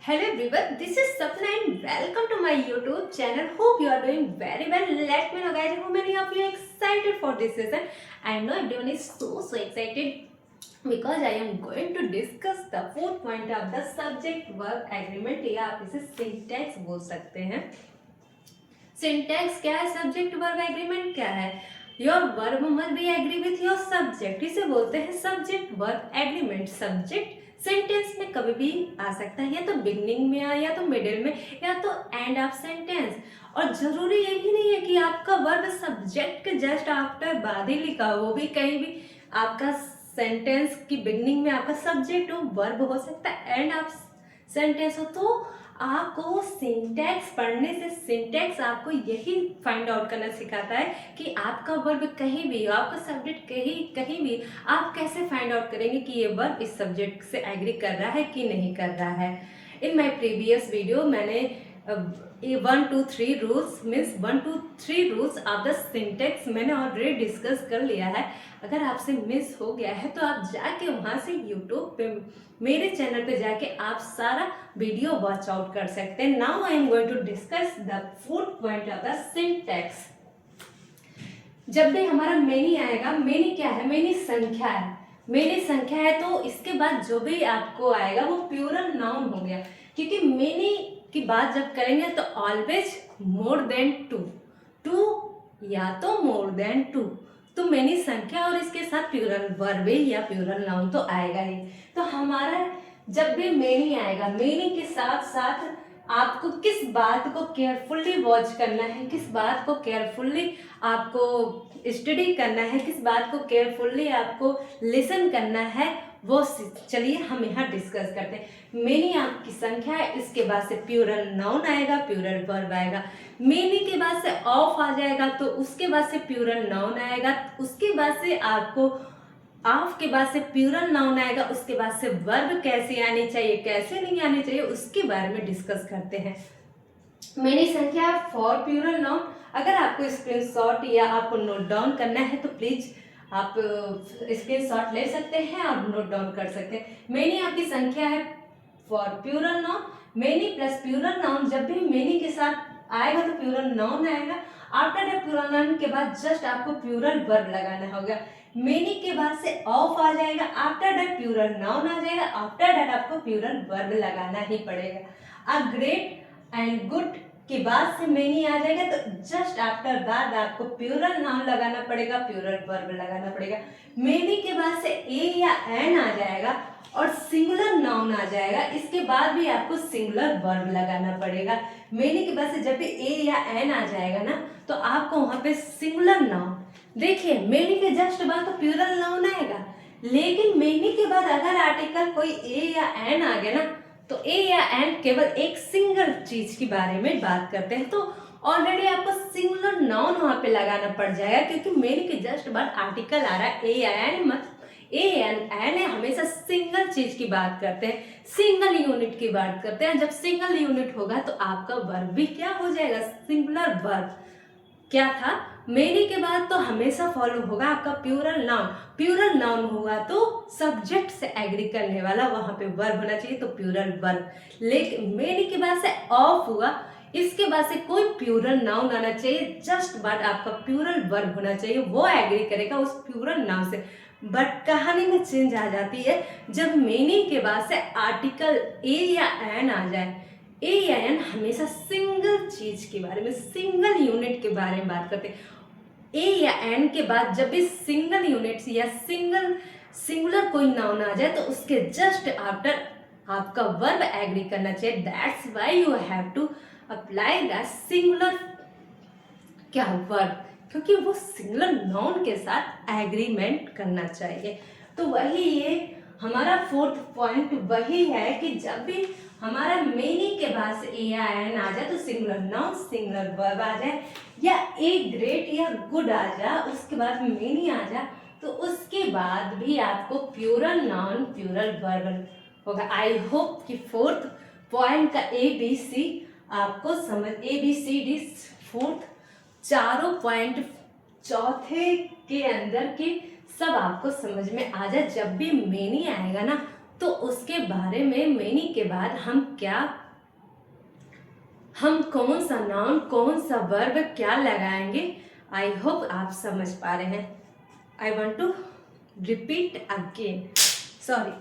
Hello everyone, this is Sapna and welcome to my YouTube channel. Hope you are doing very well. Let me know guys, how many of you are excited for this session. I know everyone is so excited because I am going to discuss the fourth point of the subject verb agreement या आप इसे syntax बोल सकते हैं. Syntax क्या है, subject verb agreement क्या है. Your verb must be agree with your subject. इसे बोलते हैं subject verb agreement. Subject sentence में कभी भी आ सकता है, या तो बिगनिंग में या तो मिडिल में या तो एंड ऑफ सेंटेंस. और जरूरी ये भी नहीं है कि आपका वर्ब सब्जेक्ट के जस्ट आफ्टर बाद ही लिखा हो, वो भी कहीं भी आपका सेंटेंस की बिगनिंग में आपका सब्जेक्ट हो, वर्ब हो सकता है, एंड ऑफ सेंटेंस हो. तो आपको सिंटैक्स पढ़ने से सिंटैक्स आपको यही फाइंड आउट करना सिखाता है कि आपका वर्ब कहीं भी हो, आपका सब्जेक्ट कहीं भी, आप कैसे फाइंड आउट करेंगे कि ये वर्ब इस सब्जेक्ट से एग्री कर रहा है कि नहीं कर रहा है. इन माय प्रीवियस वीडियो मैंने 1 2 3 rules means 1 2 3 rules of the syntax मैंने ऑलरेडी डिस्कस कर लिया है. अगर आपसे मिस हो गया है तो आप जाके वहाँ से यूट्यूब पे मेरे चैनल पे जाके आप सारा वीडियो वॉच आउट कर सकते हैं. Now I am going to discuss the fourth point of the syntax. जब भी हमारा मेनी आएगा, मेनी क्या है, मेनी संख्या है. मेनी संख्या है तो इसके बाद जो भी आपको आएगा वो प्लूरल नाउन हो गया, क्योंकि मेनी की बात जब करेंगे तो always more than two, two या तो मोर देन टू, तो मेनी संख्या और इसके साथ प्लूरल वर्ब या प्लूरल नाउन तो आएगा ही. तो हमारा जब भी मेनी आएगा, मेनी के साथ साथ आपको किस बात को केयरफुली वॉच करना है, किस बात को केयरफुल्ली आपको स्टडी करना है, किस बात को केयरफुल्ली आपको लिसन करना है, वो चलिए हम यहाँ डिस्कस करते हैं. मेनी आपकी संख्या है, इसके बाद से प्लूरल नाउन आएगा, प्लूरल वर्ब आएगा. मेनी के बाद से ऑफ आ जाएगा तो उसके बाद से प्लूरल नाउन आएगा, उसके बाद से आपको ऑफ के बाद से प्लूरल नाउन आएगा, उसके बाद से वर्ब कैसे आनी चाहिए कैसे नहीं आनी चाहिए उसके बारे में डिस्कस करते हैं. मेनी संख्या फॉर प्लूरल नाउन. अगर आपको स्क्रीनशॉट या आपको नोट डाउन करना है तो प्लीज आप स्क्रीनशॉट ले सकते हैं और नोट डाउन कर सकते हैं. मेनी आपकी संख्या है for plural noun. Many plus plural noun, जब भी मेनी के साथ आएगा तो प्लूरल नाउन आएगा. आफ्टर द प्लूरल नाउन के बाद जस्ट आपको प्लूरल वर्ब लगाना होगा. मेनी के बाद से ऑफ आ जाएगा, आफ्टर दैट प्लूरल नाउन आ जाएगा, आफ्टर दैट आपको प्लूरल वर्ब लगाना ही पड़ेगा. अ ग्रेट एंड गुड के बाद से मेनी आ जाएगा तो जस्ट आफ्टर दैट आपको प्लूरल नाउन लगाना पड़ेगा, प्लूरल वर्ब लगाना पड़ेगा. मेनी के बाद से ए या एन आ जाएगा और सिंगुलर नाउन आ जाएगा, इसके बाद भी आपको सिंगुलर वर्ब लगाना पड़ेगा. मेनी के बाद से जब भी ए या एन आ जाएगा ना तो आपको वहां पे सिंगुलर नाउन, देखिए मेनी के जस्ट बाद तो प्लूरल नाउन आएगा, लेकिन मेनी के बाद अगर आर्टिकल कोई ए या एन आ गया ना तो ए या एन केवल एक सिंगल चीज के बारे में बात करते हैं, तो ऑलरेडी आपको सिंगुलर नाउन वहां पे लगाना पड़ जाएगा, क्योंकि मेनी के जस्ट बाद आर्टिकल आ रहा है ए या एन. मत ए एन एन हमेशा सिंगल चीज की बात करते हैं, सिंगल यूनिट की बात करते हैं. जब सिंगल यूनिट होगा तो आपका वर्ब भी क्या हो जाएगा, सिंगुलर वर्ब. क्या था, मेनी के बाद तो हमेशा फॉलो होगा आपका प्लूरल नाउन. प्लूरल नाउन हुआ तो सब्जेक्ट से एग्री करने वाला वहां पे वर्ब होना चाहिए, तो प्लूरल वर्ब. लेकिन मेनी के बाद से ऑफ हुआ, इसके बाद से कोई प्लूरल नाउन आना चाहिए, जस्ट बाद आपका प्लूरल वर्ब होना चाहिए, वो एग्री करेगा उस प्लूरल नाउन से. बट कहानी में चेंज आ जाती है जब मेनी के बाद से आर्टिकल ए या एन आ जाए. ए या एन हमेशा सिंगल चीज के बारे में, सिंगल यूनिट के बारे में बात करते हैं. ए या एन के बाद जब भी सिंगल यूनिट या सिंगुलर कोई नाउन आ जाए तो उसके जस्ट आफ्टर आपका वर्ब एग्री करना चाहिए. That's why you have to apply the singular क्या वर्ब, क्योंकि वो सिंगुलर नाउन के साथ एग्रीमेंट करना चाहिए. तो वही ये हमारा फोर्थ पॉइंट वही है कि जब भी हमारा मेनी के बाद से ए या एन आ जाए तो सिंगुलर नाउन सिंगुलर वर्ब आ जाए, या ए ग्रेट या गुड आ जाए उसके बाद मेनी आ जाए तो उसके बाद भी आपको प्लूरल नाउन प्लूरल वर्ब होगा. आई होप कि फोर्थ पॉइंट का ए बी सी आपको समझ, A B C D fourth चारों पॉइंट चौथे के अंदर के सब आपको समझ में आ जाए. जब भी मेनी आएगा ना तो उसके बारे में मेनी के बाद हम कौन सा नाउन कौन सा वर्ब क्या लगाएंगे, आई होप आप समझ पा रहे हैं। I want to repeat again, sorry.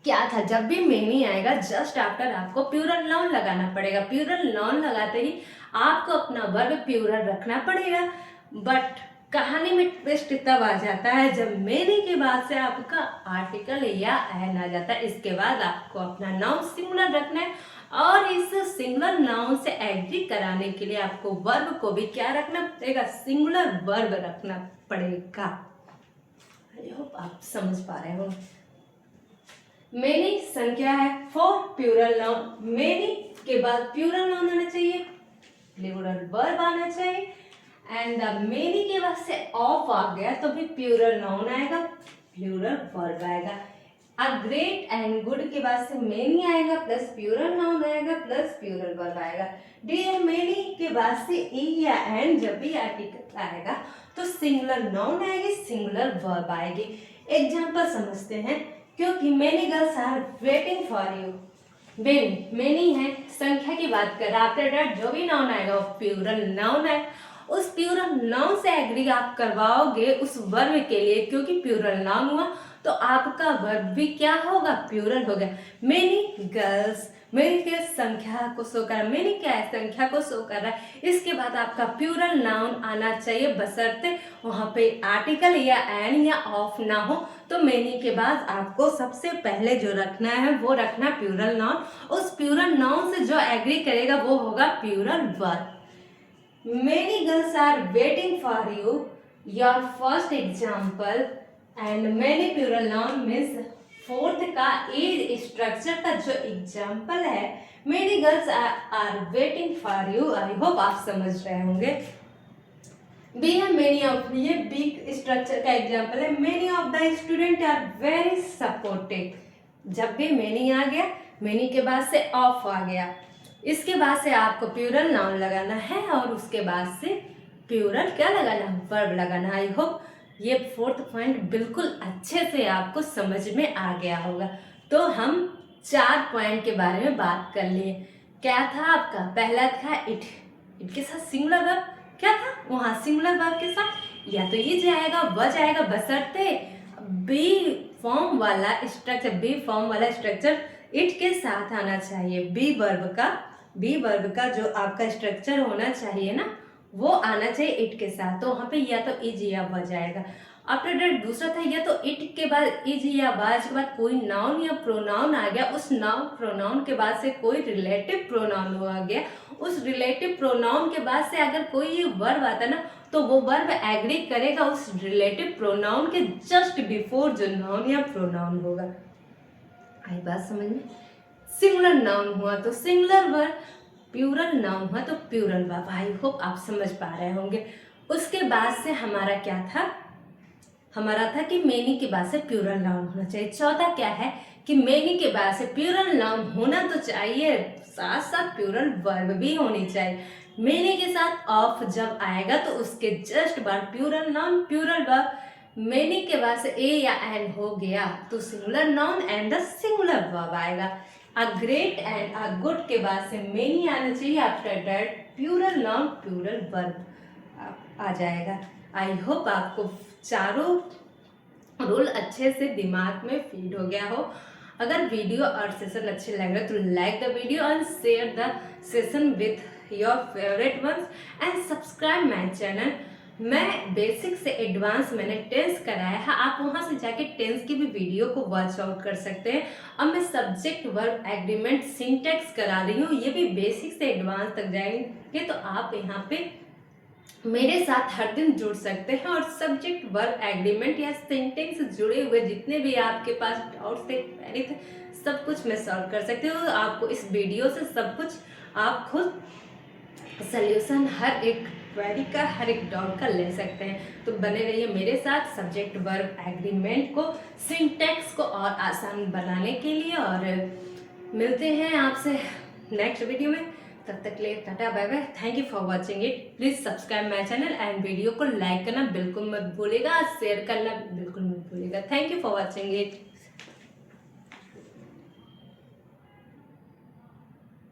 क्या था, जब भी मेनी आएगा जस्ट आफ्टर आपको प्लूरल नाउन लगाना पड़ेगा। प्लूरल नाउन लगाते ही आपको अपना वर्ब प्लूरल रखना पड़ेगा। बट कहानी में ट्विस्ट तब आ जाता है जब मेनी के बाद से आपका आर्टिकल या एन आ जाता है। इसके बाद आपको अपना नाउन सिंगुलर रखना है और इस सिंगुलर नाउन से एग्री कराने के लिए आपको वर्ब को भी क्या रखना पड़ेगा, सिंगुलर वर्ब रखना पड़ेगा। आई होप आप समझ पा रहे हो। मेनी संख्या है फॉर प्लूरल नाउन, मेनी के बाद प्लूरल नाउन आना चाहिए, प्लूरल वर्ब आना चाहिए। एंड मेनी के बाद से ऑफ आ गया तो भी प्लूरल नाउन आएगा, प्लूरल वर्ब आएगा। अ ग्रेट एंड गुड के बाद से मेनी आएगा प्लस प्लूरल नाउन आएगा प्लस प्लूरल वर्ब आएगा। डियर मेनी के बाद से ई या एन जब भी आर्टिकल आएगा तो सिंगुलर नाउन आएगी, सिंगुलर वर्ब आएगी। एग्जांपल समझते हैं, क्योंकि many girls are waiting for you. Many है, संख्या की बात कर, आफ्टर दैट जो भी नाउन आएगा वो प्लूरल नाउन है। उस प्लूरल नाउन से एग्री आप करवाओगे उस वर्ब के लिए, क्योंकि प्लूरल नाउन हुआ तो आपका वर्ब भी क्या होगा, प्लूरल हो गया। मेनी गर्ल्स, मेनी के संख्या को शो कर, मेनी क्या है, संख्या को शो कर रहा है। इसके बाद आपका प्लूरल नाउन आना चाहिए, बशर्ते वहाँ पे आर्टिकल या एन या ऑफ ना हो। तो मेनी के बाद आपको सबसे पहले जो रखना है वो रखना प्लूरल नाउन। उस प्लूरल नाउन से जो एग्री करेगा वो होगा plural verb. Many girls are waiting for you, your first example, and many plural noun means fourth का एज स्ट्रक्चर का जो एग्जाम्पल है, many girls are waiting for you, I hope आप समझ रहे होंगे। बी है many of, ये बी स्ट्रक्चर का एग्जाम्पल है। many of the student are very supportive, जब भी many आ गया, many के बाद से ऑफ आ गया, इसके बाद से आपको प्लूरल नाउन लगाना है और उसके बाद से प्लूरल क्या लगाना है, वर्ब लगाना। आई होप ये फोर्थ पॉइंट बिल्कुल अच्छे से आपको समझ में आ गया होगा। तो हम 4 पॉइंट के बारे में बात कर लिए। क्या था आपका, पहला था इट, इट के साथ सिंगुलर वर्ब क्या था, वहाँ सिंगुलर वर्ब के साथ या तो ये जाएगा व जाएगा, बशर्ते बी फॉर्म वाला स्ट्रक्चर इट के साथ आना चाहिए। बी वर्ब का जो आपका स्ट्रक्चर होना चाहिए ना, वो आना चाहिए इट के साथ। तो वहाँ पे या तो इज या व जाएगा। आफ्टर दैट दूसरा था, या तो इट के बाद इज या व के बाद कोई नाउन या प्रोनाउन आ गया, उस नाउन प्रोनाउन के बाद से कोई रिलेटिव प्रोनाउन आ गया, उस रिलेटिव प्रोनाउन के बाद से अगर कोई ये वर्ब आता ना तो वो वर्ब एग्री करेगा उस रिलेटिव प्रोनाउन के जस्ट बिफोर जो नाउन या प्रोनाउन होगा। आई बात समझ में। सिंगुलर नाउन हुआ तो सिंगुलर वर्ब, प्लूरल नाउन हुआ तो प्लूरल वर्ब। आई होप आप समझ पा रहे होंगे। उसके बाद से हमारा क्या था, हमारा था कि मेनी के बाद से प्लूरल नाउन होना चाहिए। चौथा क्या है कि मेनी के बाद से प्लूरल नाउन होना तो चाहिए, साथ साथ प्लूरल वर्ब भी होनी चाहिए। मेनी के साथ ऑफ जब आएगा तो उसके जस्ट बाद plural noun plural verb. Many के बाद से ए या एन हो गया तो singular noun and the singular verb आएगा। A great and a good के बाद से मेनी आना चाहिए, after that plural noun plural verb आ जाएगा। आई होप आपको चारों रूल अच्छे से दिमाग में फीड हो गया हो। अगर वीडियो और सेशन अच्छे लग रहे तो like the video and share the session with your favourite ones and subscribe my channel. मैं बेसिक से एडवांस मैंने टेंस कराया है, आप वहां से जाके टेंस की भी वीडियो को वॉच आउट कर सकते हैं। अब मैं सब्जेक्ट वर्ब एग्रीमेंट सिंटेक्स करा रही हूँ, ये भी बेसिक से एडवांस तक जाएंगे, तो आप यहाँ पे मेरे साथ हर दिन जुड़ सकते हैं और सब्जेक्ट वर्ब एग्रीमेंट या सिंटेक्स से जुड़े हुए जितने भी आपके पास डाउट्स थे, क्वेरी थे, सब कुछ मैं सॉल्व कर सकती हूँ। आपको इस वीडियो से सब कुछ आप खुद सल्यूशन हर एक क्वेरी का, हर एक डाउट का ले सकते हैं। तो बने रहिए मेरे साथ सब्जेक्ट वर्ब एग्रीमेंट को, सिंटेक्स को और आसान बनाने के लिए। और मिलते हैं आपसे नेक्स्ट वीडियो में, तब तक लिए tata bye bye. Thank you for watching it. Please subscribe my channel and video को लाइक करना बिल्कुल मत भूलिएगा, शेयर करना बिल्कुल मत भूलिएगा। Thank you for watching it.